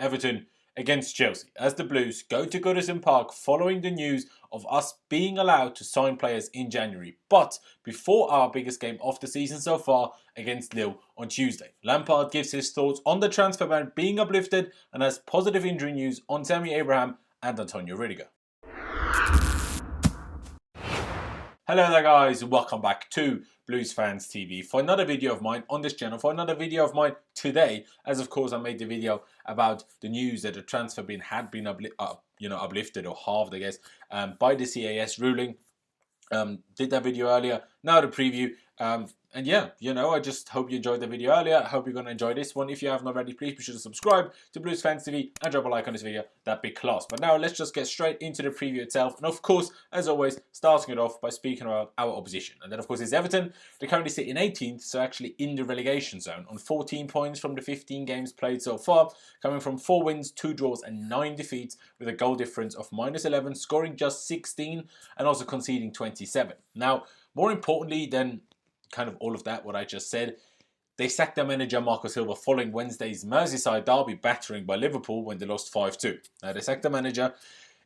Everton against Chelsea as the Blues go to Goodison Park following the news of us being allowed to sign players in January, but before our biggest game of the season so far against Lille on Tuesday. Lampard gives his thoughts on the transfer ban being uplifted and has positive injury news on Tammy Abraham and Antonio Rudiger. Hello there guys, welcome back to Blues Fans TV for another video of mine on this channel, for another video of mine today, as of course I made the video about the news that the transfer ban had been uplifted or halved, I guess, by the CAS ruling. Did that video earlier, now the preview. And yeah, I just hope you enjoyed the video earlier. I hope you're going to enjoy this one. If you haven't already, please be sure to subscribe to Blues Fans TV and drop a like on this video. That'd be class. But now let's just get straight into the preview itself. And of course, as always, starting it off by speaking about our opposition. And then of course is Everton. They currently sit in 18th, so actually in the relegation zone, on 14 points from the 15 games played so far, coming from 4 wins, 2 draws and 9 defeats with a goal difference of -11, scoring just 16 and also conceding 27. Now, more importantly than kind of all of that, what I just said, they sacked their manager Marco Silva following Wednesday's Merseyside derby battering by Liverpool when they lost 5-2. Now they sacked the manager.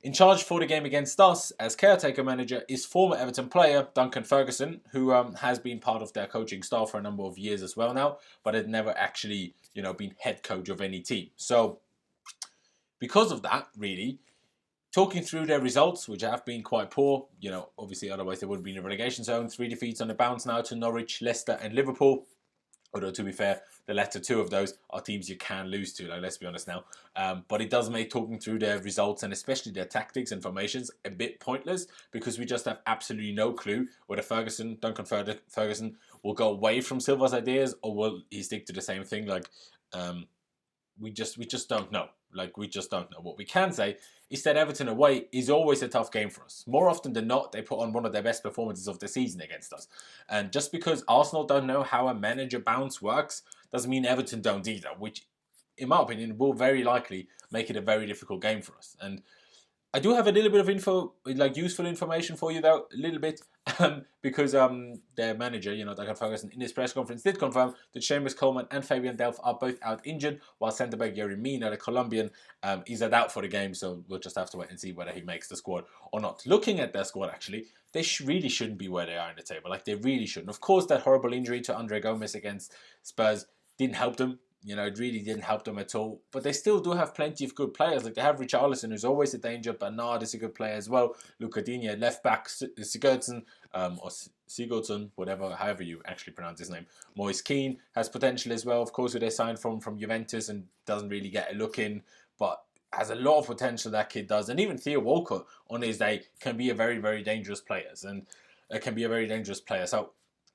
In charge for the game against us as caretaker manager is former Everton player Duncan Ferguson, who has been part of their coaching staff for a number of years as well now, but had never actually been head coach of any team. So because of that, really, talking through their results, which have been quite poor, obviously otherwise they would have been in the relegation zone. 3 defeats on the bounce now to Norwich, Leicester and Liverpool. Although to be fair, the latter 2 of those are teams you can lose to, let's be honest now. But it does make talking through their results and especially their tactics and formations a bit pointless, because we just have absolutely no clue whether Duncan Ferguson will go away from Silva's ideas or will he stick to the same thing. We just don't know. We just don't know. What we can say is that Everton away is always a tough game for us. More often than not, they put on one of their best performances of the season against us. And just because Arsenal don't know how a manager bounce works, doesn't mean Everton don't either, which, in my opinion, will very likely make it a very difficult game for us. And I do have a little bit of info, useful information for you though, a little bit, because their manager, Duncan Ferguson, in his press conference did confirm that Seamus Coleman and Fabian Delph are both out injured, while centre-back Yerry Mina, the Colombian, is out for the game, so we'll just have to wait and see whether he makes the squad or not. Looking at their squad, actually, they really shouldn't be where they are in the table, they really shouldn't. Of course, that horrible injury to Andre Gomes against Spurs didn't help them. It really didn't help them at all. But they still do have plenty of good players. They have Richarlison, who's always a danger. Bernard is a good player as well. Luca Digne, left back. Sigurdsson, or Sigurdsson, however you actually pronounce his name. Moise Keane has potential as well. Of course, who they signed from Juventus and doesn't really get a look in. But has a lot of potential, that kid does. And even Theo Walcott, on his day, can be a very, very dangerous player. So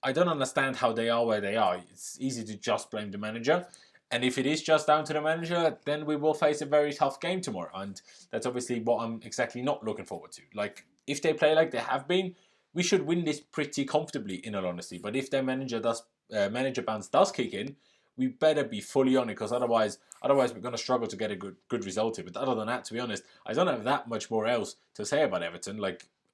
I don't understand how they are where they are. It's easy to just blame the manager. And if it is just down to the manager, then we will face a very tough game tomorrow. And that's obviously what I'm exactly not looking forward to. If they play like they have been, we should win this pretty comfortably, in all honesty. But if their manager bounce does kick in, we better be fully on it, because otherwise we're going to struggle to get a good result here. But other than that, to be honest, I don't have that much more else to say about Everton.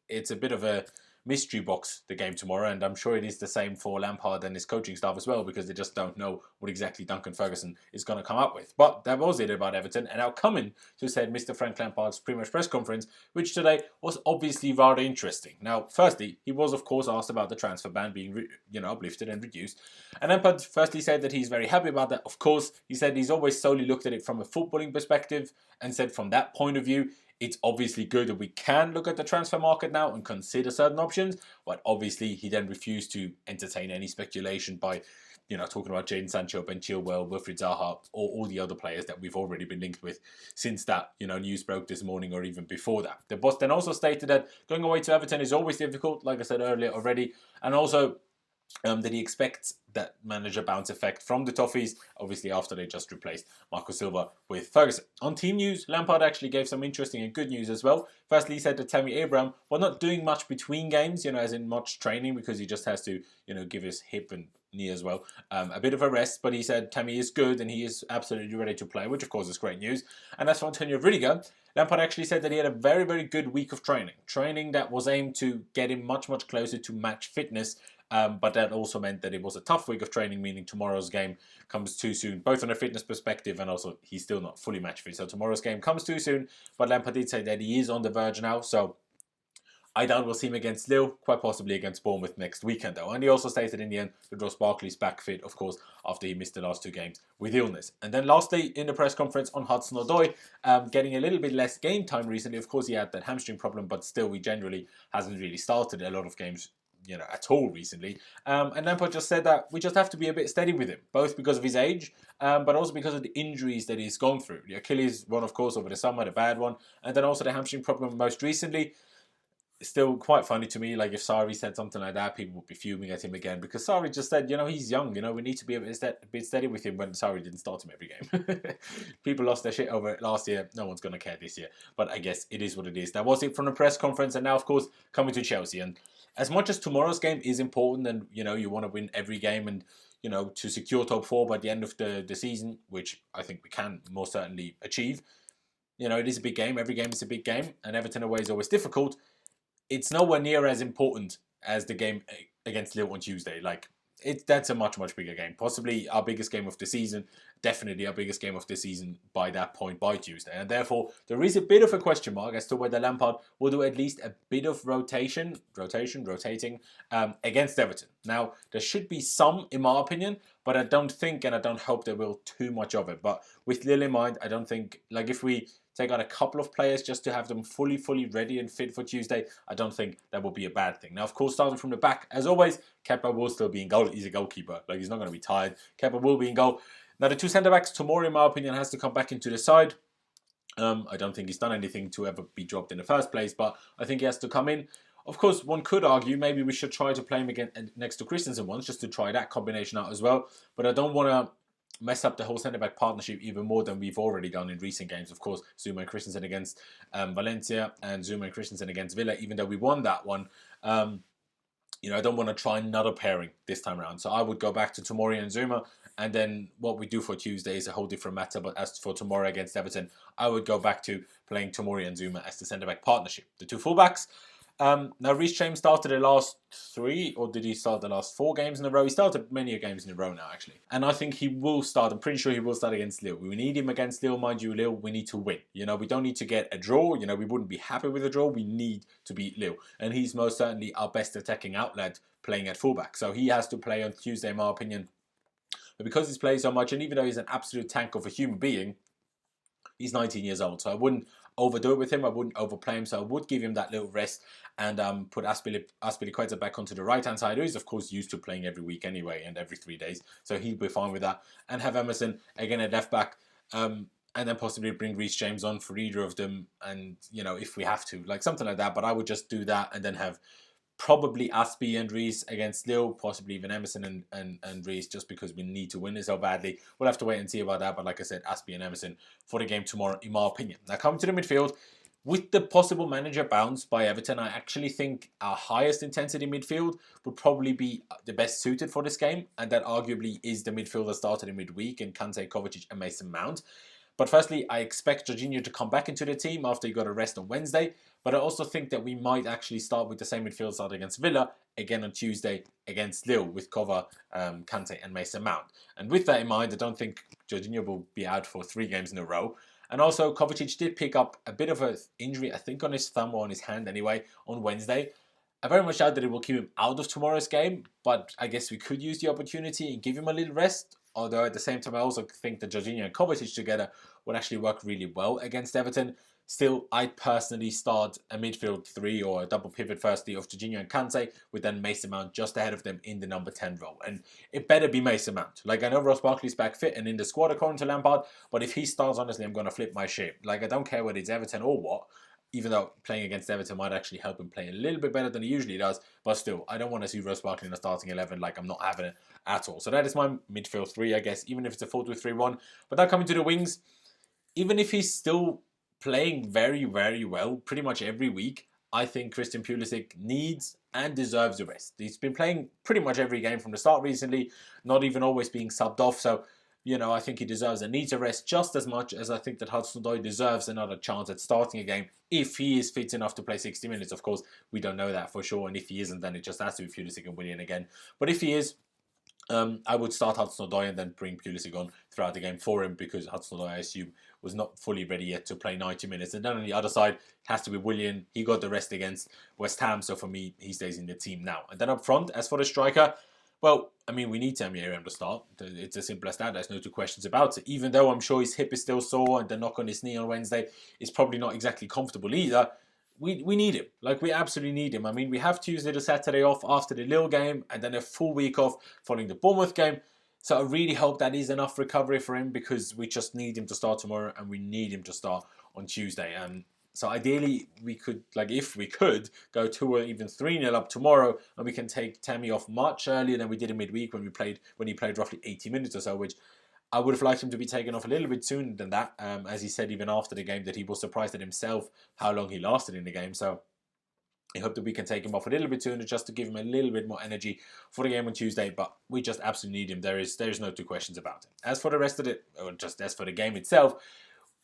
It's a bit of a mystery box, the game tomorrow, and I'm sure it is the same for Lampard and his coaching staff as well, because they just don't know what exactly Duncan Ferguson is going to come up with. But that was it about Everton, and now coming to said Mr. Frank Lampard's pre-match press conference, which today was obviously rather interesting. Now, firstly, he was of course asked about the transfer ban being uplifted and reduced, and Lampard firstly said that he's very happy about that. Of course, he said he's always solely looked at it from a footballing perspective, and said from that point of view, it's obviously good that we can look at the transfer market now and consider certain options, but obviously he then refused to entertain any speculation by, talking about Jadon Sancho, Ben Chilwell, Wilfried Zaha, or all the other players that we've already been linked with since that, news broke this morning or even before that. The boss then also stated that going away to Everton is always difficult, like I said earlier already, and also that he expects that manager bounce effect from the Toffees, obviously after they just replaced Marco Silva with Ferguson. On team news, Lampard actually gave some interesting and good news as well. Firstly, he said that Tammy Abraham, while not doing much between games, as in much training, because he just has to, give his hip and knee as well a bit of a rest, but he said Tammy is good and he is absolutely ready to play, which of course is great news. And as for Antonio Rudiger, Lampard actually said that he had a very, very good week of training that was aimed to get him much, much closer to match fitness but that also meant that it was a tough week of training, meaning tomorrow's game comes too soon, both on a fitness perspective and also he's still not fully match fit. So tomorrow's game comes too soon, but Lampard did say that he is on the verge now, so I doubt we'll see him against Lille, quite possibly against Bournemouth next weekend though. And he also stated in the end that Ross Barkley's back fit, of course, after he missed the last 2 games with illness. And then lastly, in the press conference on Hudson-Odoi, getting a little bit less game time recently. Of course, he had that hamstring problem, but still, he generally hasn't really started a lot of games, at all recently. And Lampard just said that we just have to be a bit steady with him, both because of his age, but also because of the injuries that he's gone through. The Achilles one, of course, over the summer, the bad one, and then also the hamstring problem most recently. Still quite funny to me, like if Sarri said something like that, people would be fuming at him again, because Sarri just said, he's young, we need to be a bit steady with him, when Sarri didn't start him every game. People lost their shit over it last year, no one's going to care this year, but I guess it is what it is. That was it from the press conference, and now of course coming to Chelsea. And as much as tomorrow's game is important, and you want to win every game, and to secure top 4 by the end of the season, which I think we can most certainly achieve, it is a big game, every game is a big game, and Everton away is always difficult. It's nowhere near as important as the game against Lille on Tuesday. That's a much, much bigger game. Possibly our biggest game of the season. Definitely our biggest game of the season by that point, by Tuesday. And therefore, there is a bit of a question mark as to whether Lampard will do at least a bit of rotating against Everton. Now, there should be some, in my opinion, but I don't think and I don't hope there will too much of it. But with Lille in mind, I don't think, if we take out a couple of players just to have them fully ready and fit for Tuesday, I don't think that will be a bad thing. Now, of course, starting from the back, as always, Kepa will still be in goal. He's a goalkeeper. He's not going to be tired. Kepa will be in goal. Now, the 2 centre-backs, Tomori, in my opinion, has to come back into the side. I don't think he's done anything to ever be dropped in the first place, but I think he has to come in. Of course, one could argue maybe we should try to play him again next to Christensen once, just to try that combination out as well. But I don't want to mess up the whole centre-back partnership even more than we've already done in recent games. Of course, Zuma and Christensen against Valencia and Zuma and Christensen against Villa, even though we won that one. I don't want to try another pairing this time around. So I would go back to Tomori and Zuma, and then what we do for Tuesday is a whole different matter. But as for tomorrow against Everton, I would go back to playing Tomori and Zuma as the centre-back partnership. The 2 fullbacks. Now, Reece James started the last 3, or did he start the last 4 games in a row? He started many games in a row now, actually. And I think he will start. I'm pretty sure he will start against Lille. We need him against Lille, mind you. Lille, we need to win. We don't need to get a draw. We wouldn't be happy with a draw. We need to beat Lille. And he's most certainly our best attacking outlet playing at fullback. So he has to play on Tuesday, in my opinion. But because he's played so much, and even though he's an absolute tank of a human being, he's 19 years old. So I wouldn't overdo it with him. I wouldn't overplay him. So I would give him that little rest and put Azpilicueta back onto the right-hand side, who is, of course, used to playing every week anyway and every 3 days. So he'll be fine with that. And have Emerson again at left-back. And then possibly bring Reece James on for either of them. And, if we have to, something like that. But I would just do that and then have probably Aspi and Reece against Lille, possibly even Emerson and Reece, just because we need to win it so badly. We'll have to wait and see about that. But like I said, Aspi and Emerson for the game tomorrow, in my opinion. Now, coming to the midfield, with the possible manager bounce by Everton, I actually think our highest intensity midfield would probably be the best suited for this game. And that arguably is the midfield that started in midweek in Kante, Kovacic and Mason Mount. But firstly, I expect Jorginho to come back into the team after he got a rest on Wednesday. But I also think that we might actually start with the same midfield start against Villa, again on Tuesday against Lille with Kova, Kante and Mason Mount. And with that in mind, I don't think Jorginho will be out for 3 games in a row. And also, Kovacic did pick up a bit of an injury, I think on his thumb or on his hand anyway, on Wednesday. I very much doubt that it will keep him out of tomorrow's game, but I guess we could use the opportunity and give him a little rest. Although at the same time, I also think that Jorginho and Kovacic together would actually work really well against Everton. Still, I'd personally start a midfield 3 or a double pivot firstly of Jorginho and Kante, with then Mason Mount just ahead of them in the number 10 role. And it better be Mason Mount. I know Ross Barkley's back fit and in the squad according to Lampard, but if he starts, honestly, I'm going to flip my shit. I don't care whether it's Everton or what, even though playing against Everton might actually help him play a little bit better than he usually does. But still, I don't want to see Ross Barkley in the starting 11. I'm not having it at all. So that is my midfield 3, I guess, even if it's a 4-2-3-1. But now coming to the wings, even if he's still playing very, very well pretty much every week, I think Christian Pulisic needs and deserves the rest. He's been playing pretty much every game from the start recently, not even always being subbed off. So you know, I think he deserves and needs a rest just as much as I think that Hudson-Odoi deserves another chance at starting a game if he is fit enough to play 60 minutes. Of course, we don't know that for sure, and if he isn't, then it just has to be Pulisic and Willian again. But if he is, I would start Hudson-Odoi and then bring Pulisic on throughout the game for him, because Hudson-Odoi, I assume, was not fully ready yet to play 90 minutes. And then on the other side, it has to be Willian. He got the rest against West Ham, so for me, he stays in the team now. And then up front, as for the striker, well, I mean, we need Tammy Abraham to start. It's as simple as that. There's no two questions about it. Even though I'm sure his hip is still sore and the knock on his knee on Wednesday is probably not exactly comfortable either, we need him. Like, we absolutely need him. I mean, we have Tuesday to Saturday off after the Lille game and then a full week off following the Bournemouth game. So I really hope that is enough recovery for him, because we just need him to start tomorrow and we need him to start on Tuesday. So ideally, we could, like, if we could, go 2 or even 3-0 up tomorrow, and we can take Tammy off much earlier than we did in midweek when he played roughly 80 minutes or so, which I would have liked him to be taken off a little bit sooner than that. As he said even after the game, that he was surprised at himself how long he lasted in the game. So I hope that we can take him off a little bit sooner, just to give him a little bit more energy for the game on Tuesday. But we just absolutely need him. There is no two questions about it. As for the rest of it, or just as for the game itself,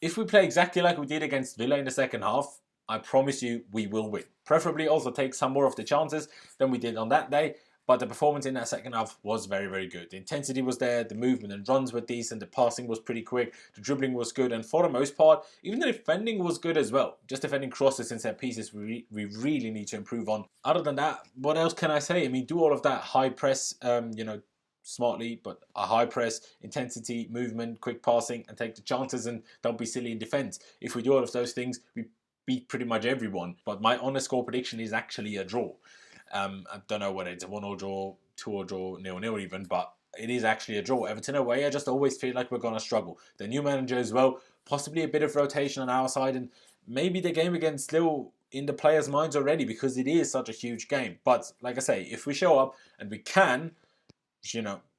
if we play exactly like we did against Villa in the second half, I promise you we will win. Preferably also take some more of the chances than we did on that day. But the performance in that second half was very, very good. The intensity was there, the movement and runs were decent, the passing was pretty quick, the dribbling was good, and for the most part, even the defending was good as well. Just defending crosses and set pieces we really need to improve on. Other than that, what else can I say? I mean, do all of that high press, smartly, but a high press, intensity, movement, quick passing, and take the chances, and don't be silly in defence. If we do all of those things, we beat pretty much everyone. But my honest score prediction is actually a draw. I don't know whether it's a 1-1 draw, 2-1 draw, 0-0 even, but it is actually a draw. Everton away, I just always feel like we're going to struggle. The new manager as well, possibly a bit of rotation on our side, and maybe the game against Lille in the players' minds already, because it is such a huge game. But like I say, if we show up, and we can,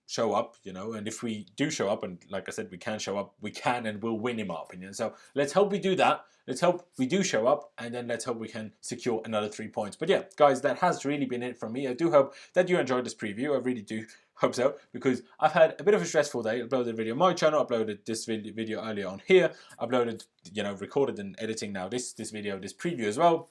show up, and if we do show up, and like I said, we can show up, we can and will win, in my opinion. So let's hope we do that. Let's hope we do show up, and then let's hope we can secure another 3 points. But yeah, guys, that has really been it from me. I do hope that you enjoyed this preview. I really do hope so, because I've had a bit of a stressful day. I uploaded a video on my channel, uploaded this video earlier on here, uploaded, recorded and editing now this video, this preview as well.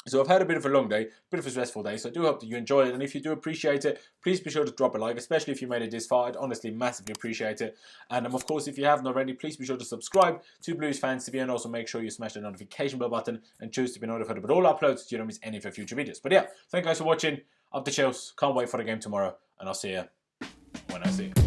So I've had a bit of a long day, a bit of a stressful day, so I do hope that you enjoy it. And if you do appreciate it, please be sure to drop a like, especially if you made it this far. I'd honestly massively appreciate it. And of course, if you haven't already, please be sure to subscribe to Blues Fans TV, and also make sure you smash the notification bell button and choose to be notified about all uploads so you don't miss any of our future videos. But yeah, thank you guys for watching. Up the chills. Can't wait for the game tomorrow, and I'll see you when I see you.